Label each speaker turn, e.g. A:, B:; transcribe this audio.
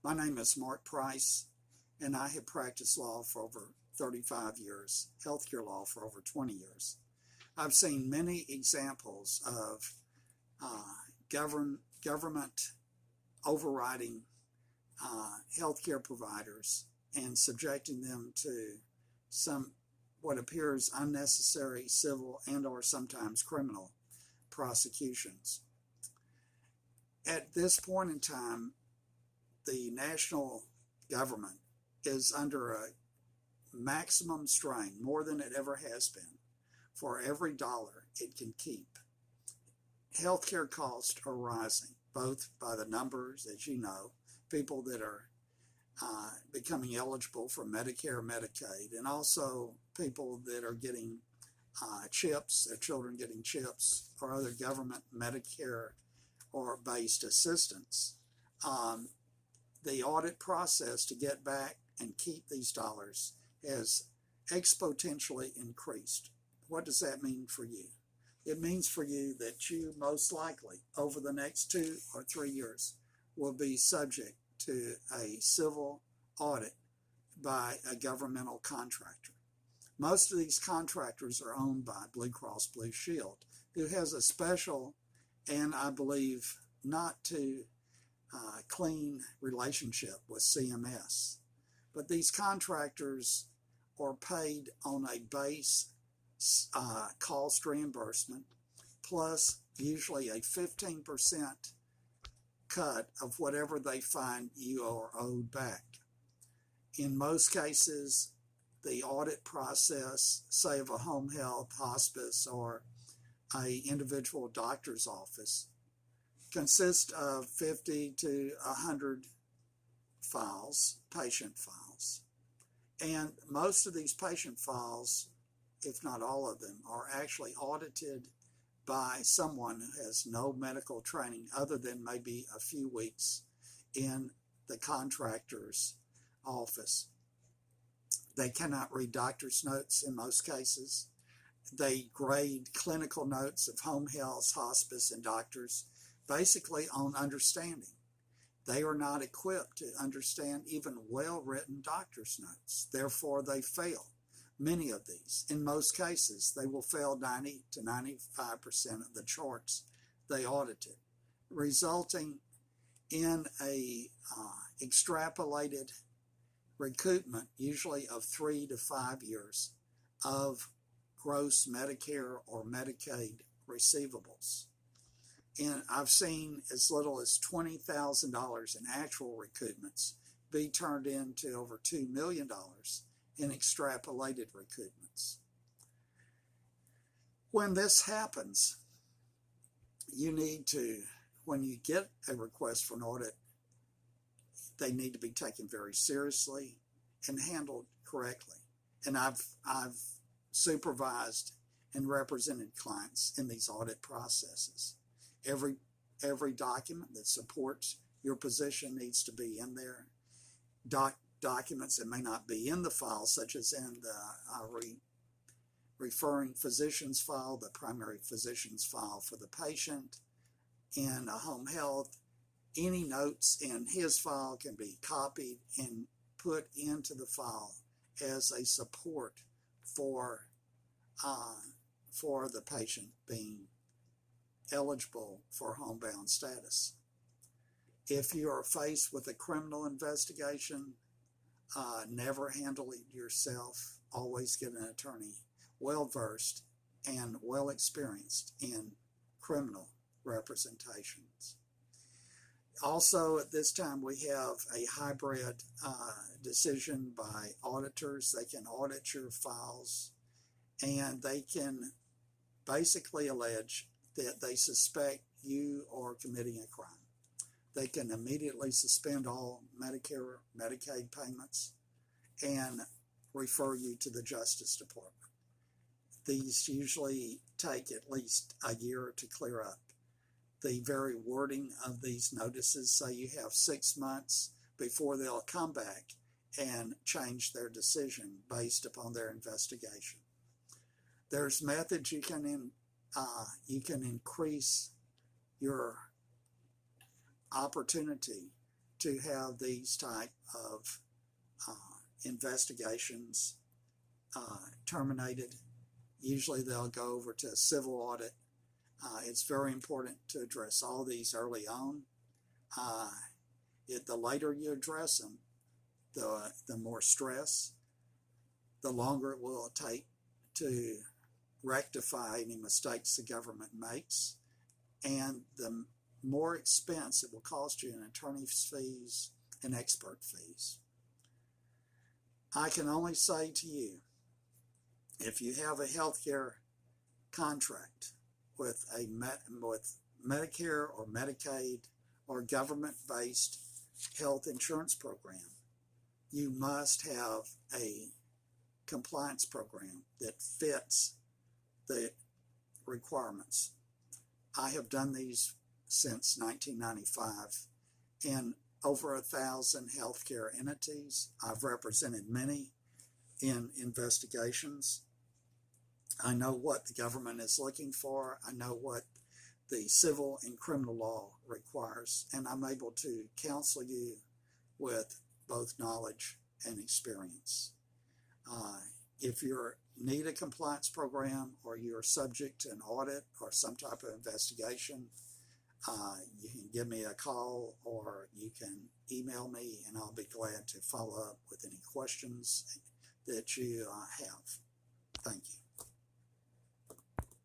A: My name is Mark Price, and I have practiced law for over 35 years, healthcare law for over 20 years. I've seen many examples of government overriding healthcare providers and subjecting them to some what appears unnecessary civil and or sometimes criminal prosecutions. At this point in time, the national government is under a maximum strain, more than it ever has been, for every dollar it can keep. Healthcare costs are rising, both by the numbers, as you know, people that are becoming eligible for Medicare, Medicaid, and also people that are getting chips, their children getting chips, or other government Medicare or based assistance. The audit process to get back and keep these dollars has exponentially increased. What does that mean for you? It means for you that you most likely over the next 2 or 3 years will be subject to a civil audit by a governmental contractor. Most of these contractors are owned by Blue Cross Blue Shield, who has a special and I believe not too clean relationship with CMS. But these contractors are paid on a base cost reimbursement plus usually a 15% cut of whatever they find you are owed back. In most cases, the audit process, say of a home health, hospice, or a individual doctor's office, consists of 50 to 100 files, patient files. And most of these patient files, if not all of them, are actually audited by someone who has no medical training other than maybe a few weeks in the contractor's office. They cannot read doctor's notes in most cases. They grade clinical notes of home health, hospice, and doctors basically on understanding. They are not equipped to understand even well-written doctor's notes. Therefore, they fail many of these. In most cases, they will fail 90 to 95% of the charts they audited, resulting in a extrapolated recoupment, usually of 3 to 5 years, of gross Medicare or Medicaid receivables. And I've seen as little as $20,000 in actual recoupments be turned into over $2 million in extrapolated recoupments. When this happens, you need to, when you get a request for an audit, they need to be taken very seriously and handled correctly. And I've supervised and represented clients in these audit processes. Every document that supports your position needs to be in there. Documents that may not be in the file, such as in the referring physician's file, the primary physician's file for the patient, in a home health, any notes in his file can be copied and put into the file as a support for the patient being eligible for homebound status. If you are faced with a criminal investigation, never handle it yourself. Always get an attorney well-versed and well-experienced in criminal representations. Also, at this time, we have a hybrid decision by auditors. They can audit your files, and they can basically allege that they suspect you are committing a crime. They can immediately suspend all Medicare, Medicaid payments and refer you to the Justice Department. These usually take at least a year to clear up. The very wording of these notices say you have 6 months before they'll come back and change their decision based upon their investigation. There's methods you can increase your opportunity to have these type of investigations terminated. Usually they'll go over to a civil audit. It's very important to address all these early on. The later you address them, the more stress, the longer it will take to rectify any mistakes the government makes, and the more expense it will cost you in attorney's fees and expert fees. I can only say to you, if you have a healthcare contract with Medicare or Medicaid or government-based health insurance program, you must have a compliance program that fits the requirements. I have done these since 1995 in over 1,000 healthcare entities. I've represented many in investigations. I know what the government is looking for. I know what the civil and criminal law requires, and I'm able to counsel you with both knowledge and experience. If you need a compliance program or you're subject to an audit or some type of investigation, you can give me a call or you can email me, and I'll be glad to follow up with any questions that you have. Thank you.